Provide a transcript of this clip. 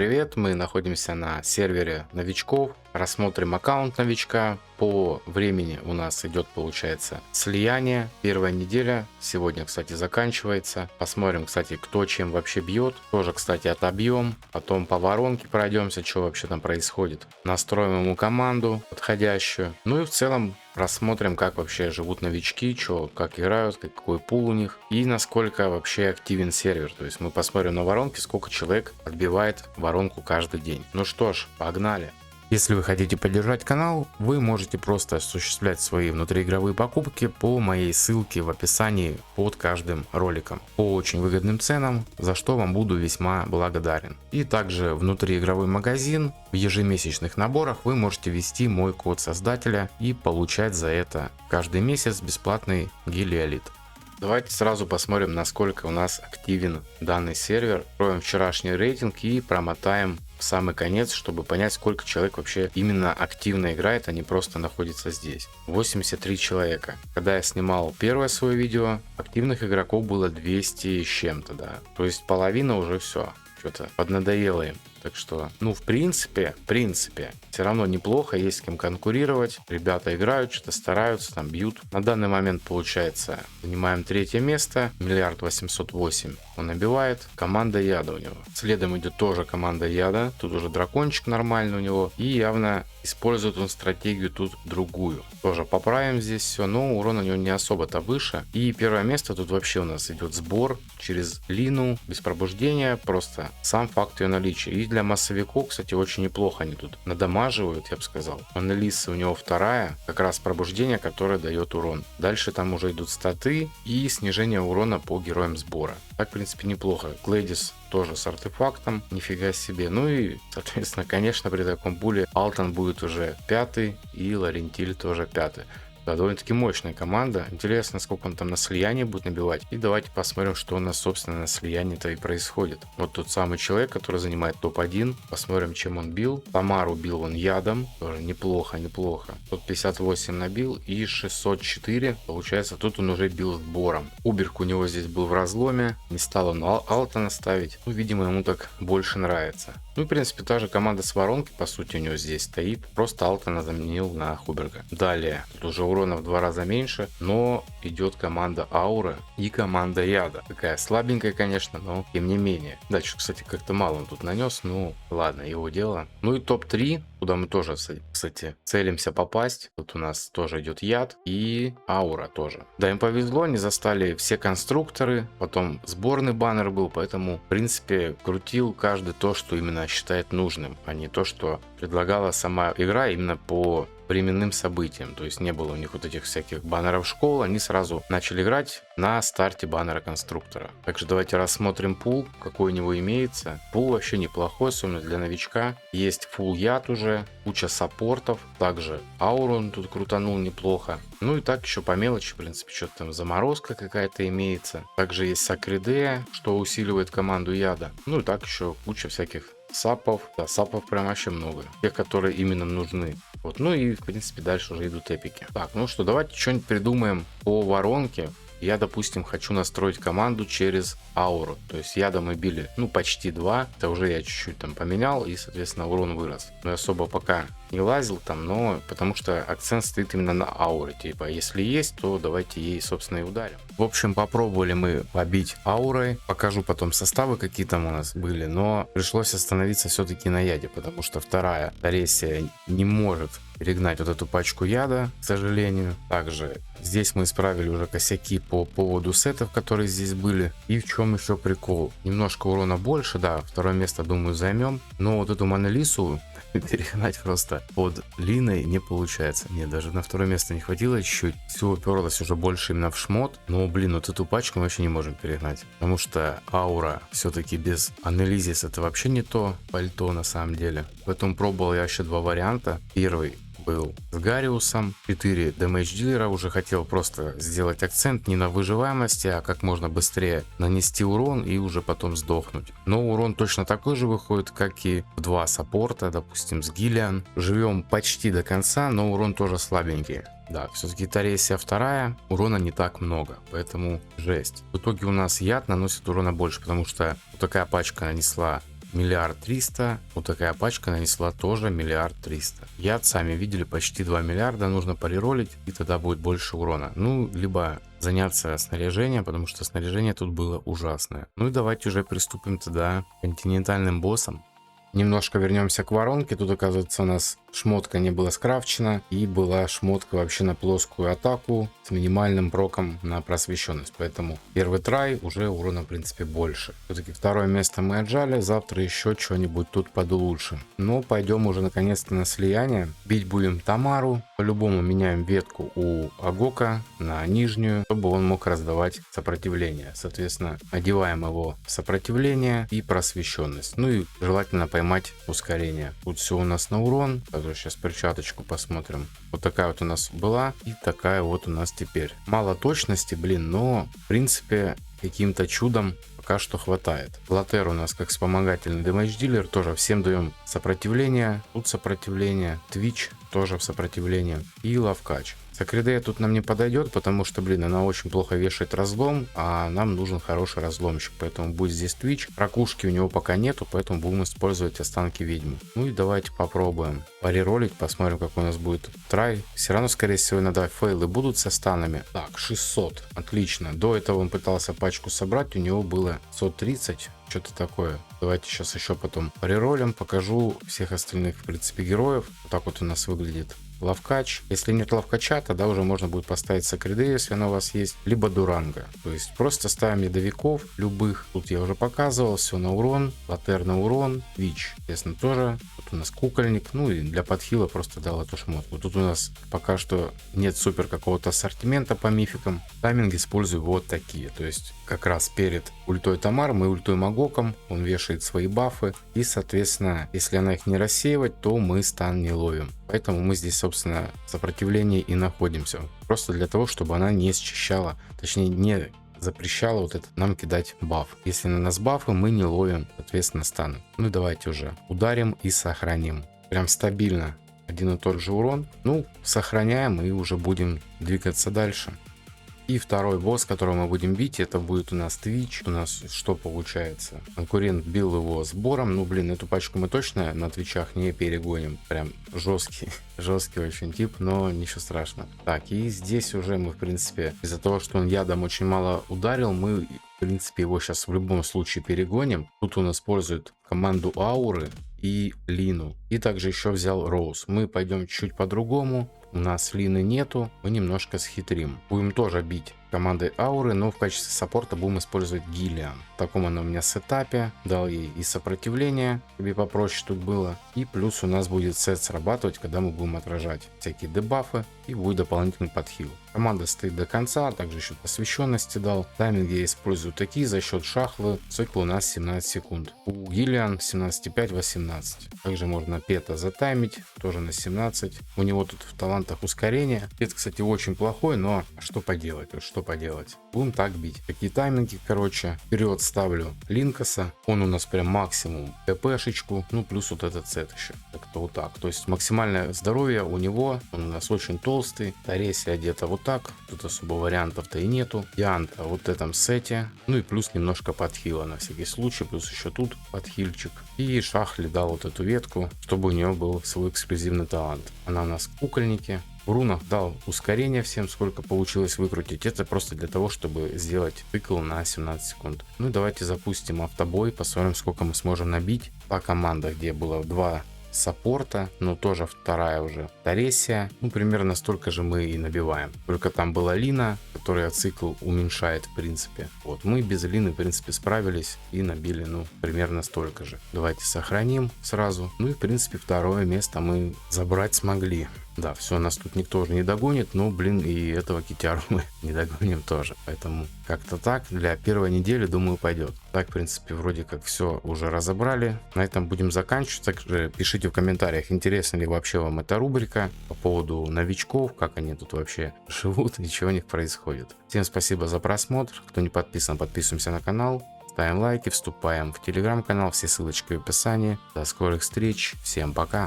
привет! Мы находимся на сервере новичков. Рассмотрим аккаунт новичка. По времени у нас идет, получается, слияние. Первая неделя. Сегодня, кстати, заканчивается. Посмотрим, кстати, кто чем вообще бьет. Тоже, кстати, отобьем. Потом по воронке пройдемся, что вообще там происходит. Настроим ему команду подходящую. Ну и в целом рассмотрим, как вообще живут новички, что, как играют, какой пул у них и насколько вообще активен сервер. То есть мы посмотрим на воронке, сколько человек отбивает воронку каждый день. Ну что ж, погнали! Если вы хотите поддержать канал, вы можете просто осуществлять свои внутриигровые покупки по моей ссылке в описании под каждым роликом по очень выгодным ценам, за что вам буду весьма благодарен. И также внутриигровой магазин, в ежемесячных наборах вы можете ввести мой код создателя и получать за это каждый месяц бесплатный гелиолит. Давайте сразу посмотрим, насколько у нас активен данный сервер. Откроем вчерашний рейтинг и промотаем в самый конец, чтобы понять, сколько человек вообще именно активно играет, а не просто находится здесь. 83 человека. Когда я снимал первое свое видео, активных игроков было 200 с чем-то, да. То есть половина уже все, что-то поднадоело им. Так что, ну, в принципе, все равно неплохо, есть с кем конкурировать. Ребята играют, что-то стараются, там бьют. На данный момент, получается, занимаем третье место. 1 808 000 он набивает. Команда яда у него. Следом идет тоже команда яда. Тут уже дракончик нормальный у него. И явно использует он стратегию тут другую. Тоже поправим здесь все, но урон у него не особо-то выше. И первое место тут вообще у нас идет сбор через Лину, без пробуждения, просто сам факт ее наличия. И для массовиков, кстати, очень неплохо они тут надамаживают, я бы сказал. Монолиса у него вторая, как раз пробуждение, которое дает урон. Дальше там уже идут статы и снижение урона по героям сбора. Так, в принципе, неплохо. Глэдис тоже с артефактом, нифига себе. Ну и, соответственно, конечно, при таком пуле Алтон будет уже 5 и Ларентиль тоже 5. Да, довольно-таки мощная команда. Интересно, сколько он там на слиянии будет набивать. И давайте посмотрим, что у нас, собственно, на слиянии-то и происходит. Вот тот самый человек, который занимает топ-1. Посмотрим, чем он бил. Тамару бил он ядом. Тоже неплохо. 158 набил и 604. Получается, тут он уже бил сбором. Уберк у него здесь был в разломе. Не стал он Алтона ставить. Ну, видимо, ему так больше нравится. Ну, в принципе, та же команда с воронки, по сути, у него здесь стоит. Просто Алтона заменил на Хуберга. Далее, тут уже урона в 2 раза меньше, но идет команда Аура и команда Яда. Такая слабенькая, конечно, но тем не менее. Дальше, кстати, как-то мало он тут нанес, ну ладно, его дело. Ну и топ-3, куда мы тоже, кстати, целимся попасть. Тут у нас тоже идет Яд и Аура тоже. Да, им повезло, они застали все конструкторы, потом сборный баннер был, поэтому, в принципе, крутил каждый то, что именно считает нужным, а не то, что предлагала сама игра именно по временным событиям. То есть не было у них вот этих всяких баннеров школ, они сразу начали играть на старте баннера конструктора. Также давайте рассмотрим пул, какой у него имеется. Пул вообще неплохой, особенно для новичка. Есть фулл яд уже, куча саппортов, также ауру он тут крутанул неплохо. Ну и так еще по мелочи, в принципе, что-то там заморозка какая-то имеется. Также есть Сакридея, что усиливает команду яда. Ну и так еще куча всяких сапов. Да, сапов прям вообще много. Те, которые именно нужны. Вот, ну и в принципе дальше уже идут эпики. Так, ну что, давайте что-нибудь придумаем по воронке. Я, допустим, хочу настроить команду через ауру. То есть ядом мы били, ну, почти 2. Это уже я чуть-чуть там поменял, и, соответственно, урон вырос. Но я особо пока не лазил там, но потому что акцент стоит именно на ауре. Типа, если есть, то давайте ей, собственно, и ударим. В общем, попробовали мы побить аурой. Покажу потом составы, какие там у нас были. Но пришлось остановиться все-таки на яде, потому что вторая Таресия не может перегнать вот эту пачку яда, к сожалению. Также здесь мы исправили уже косяки по поводу сетов, которые здесь были. И в чем еще прикол? Немножко урона больше, да, второе место, думаю, займем. Но вот эту Монолису перегнать просто под Линой не получается. Нет, даже на второе место не хватило чуть-чуть. Все уперлось уже больше именно в шмот. Но, блин, вот эту пачку мы вообще не можем перегнать. Потому что аура все-таки без Анализис это вообще не то пальто на самом деле. Поэтому пробовал я еще 2 варианта. Первый был с Гариусом, 4 damage дилера, уже хотел просто сделать акцент не на выживаемости, а как можно быстрее нанести урон и уже потом сдохнуть. Но урон точно такой же выходит, как и в 2 саппорта, допустим, с Гиллиан. Живем почти до конца, но урон тоже слабенький. Да, все-таки Таресия вторая, урона не так много, поэтому жесть. В итоге у нас яд наносит урона больше, потому что вот такая пачка нанесла миллиард 300. Вот такая пачка нанесла тоже миллиард 300. Яд, сами видели, почти 2 миллиарда. Нужно пореролить, и тогда будет больше урона. Ну, либо заняться снаряжением, потому что снаряжение тут было ужасное. Ну и давайте уже приступим тогда к континентальным боссам. Немножко вернемся к воронке. Тут, оказывается, у нас шмотка не была скрафчена, и была шмотка вообще на плоскую атаку с минимальным проком на просвещенность. Поэтому первый трай уже урона, в принципе, больше. Все-таки второе место мы отжали. Завтра еще что-нибудь тут подулучшим. Но пойдем уже наконец-то на слияние. Бить будем Тамару. По-любому меняем ветку у Агока на нижнюю, чтобы он мог раздавать сопротивление. Соответственно, одеваем его в сопротивление и просвещенность. Ну и желательно поймать ускорение. Тут все у нас на урон. Сейчас перчаточку посмотрим. Вот такая вот у нас была, и такая вот у нас теперь. Мало точности, блин, но в принципе каким-то чудом пока что хватает. Лотер у нас как вспомогательный дэмэдж-дилер, тоже всем даем сопротивление. Тут сопротивление. Твич тоже в сопротивлении. И лавкач. Сакридея тут нам не подойдет, потому что, блин, она очень плохо вешает разлом, а нам нужен хороший разломщик, поэтому будет здесь Твич. Ракушки у него пока нету, поэтому будем использовать останки ведьмы. Ну и давайте попробуем пореролить, посмотрим, какой у нас будет трай. Все равно, скорее всего, иногда фейлы будут со станами. Так, 600, отлично. До этого он пытался пачку собрать, у него было 130. Что-то такое. Давайте сейчас еще потом пореролим, покажу всех остальных, в принципе, героев. Вот так вот у нас выглядит лавкач. Если нет лавкача, тогда уже можно будет поставить Сакридею, если она у вас есть, либо Дуранга. То есть просто ставим ядовиков любых. Тут я уже показывал, все на урон, лотер на урон, Вич, естественно, тоже. Тут у нас кукольник, ну и для подхила просто дал эту шмотку. Тут у нас пока что нет супер какого-то ассортимента по мификам. Тайминг использую вот такие. То есть как раз перед ультой Тамар мы ультуем Агоком, он вешает свои бафы, и соответственно, если она их не рассеивать, то мы стан не ловим. Поэтому мы здесь, собственно, в сопротивлении и находимся. Просто для того, чтобы она не счищала, точнее не запрещала вот это нам кидать баф. Если на нас бафы, мы не ловим, соответственно, станы. Ну давайте уже ударим и сохраним. Прям стабильно один и тот же урон. Ну, сохраняем и уже будем двигаться дальше. И второй босс, которого мы будем бить, это будет у нас Твич. У нас что получается? Конкурент бил его сбором. Ну, блин, эту пачку мы точно на Твичах не перегоним. Прям жесткий, жесткий очень тип, но ничего страшного. Так, и здесь уже мы, в принципе, из-за того, что он ядом очень мало ударил, мы, в принципе, его сейчас в любом случае перегоним. Тут он использует команду ауры и Лину. И также еще взял Роуз. Мы пойдем чуть по-другому. У нас Лины нету, мы немножко схитрим. Будем тоже бить командой ауры, но в качестве саппорта будем использовать Гиллиан. В таком она у меня сетапе. Дал ей и сопротивление, чтобы попроще тут было. И плюс у нас будет сет срабатывать, когда мы будем отражать всякие дебафы. И будет дополнительный подхил. Команда стоит до конца, также еще посвященности дал. Тайминги я использую такие за счет шахлы. Цикл у нас 17 секунд. У Гиллиан 17,5-18. Также можно Пета затаймить, тоже на 17. У него тут в талантах ускорение. Пет, кстати, очень плохой, но что поделать? Вот что поделать? Будем так бить. Какие тайминги, короче. Вперед ставлю Линкаса. Он у нас прям максимум ТПшечку. Ну, плюс вот этот сет еще. Как-то вот так. То есть максимальное здоровье у него. Он у нас очень толстый. Таресия одета вот так. Тут особо вариантов-то и нету. Янта вот в этом сете. Ну и плюс немножко подхила на всякий случай. Плюс еще тут подхильчик. И Шахли дал вот эту ветку, чтобы у нее был свой эксклюзивный талант. Она у нас в кукольнике. В рунах дал ускорение всем, сколько получилось выкрутить. Это просто для того, чтобы сделать цикл на 17 секунд. Ну и давайте запустим автобой, посмотрим, сколько мы сможем набить. По командам, где было 2 саппорта, но тоже вторая уже Таресия. Ну, примерно столько же мы и набиваем. Только там была Лина, которая цикл уменьшает, в принципе. Вот, мы без Лины, в принципе, справились и набили, ну, примерно столько же. Давайте сохраним сразу. Ну и, в принципе, второе место мы забрать смогли. Да, все, нас тут никто уже не догонит, но, блин, и этого Китяру мы не догоним тоже. Поэтому как-то так, для первой недели, думаю, пойдет. Так, в принципе, вроде как все уже разобрали. На этом будем заканчивать. Также пишите в комментариях, интересна ли вообще вам эта рубрика по поводу новичков, как они тут вообще живут и что у них происходит. Всем спасибо за просмотр. Кто не подписан, подписываемся на канал. Ставим лайки, вступаем в телеграм-канал, все ссылочки в описании. До скорых встреч, всем пока!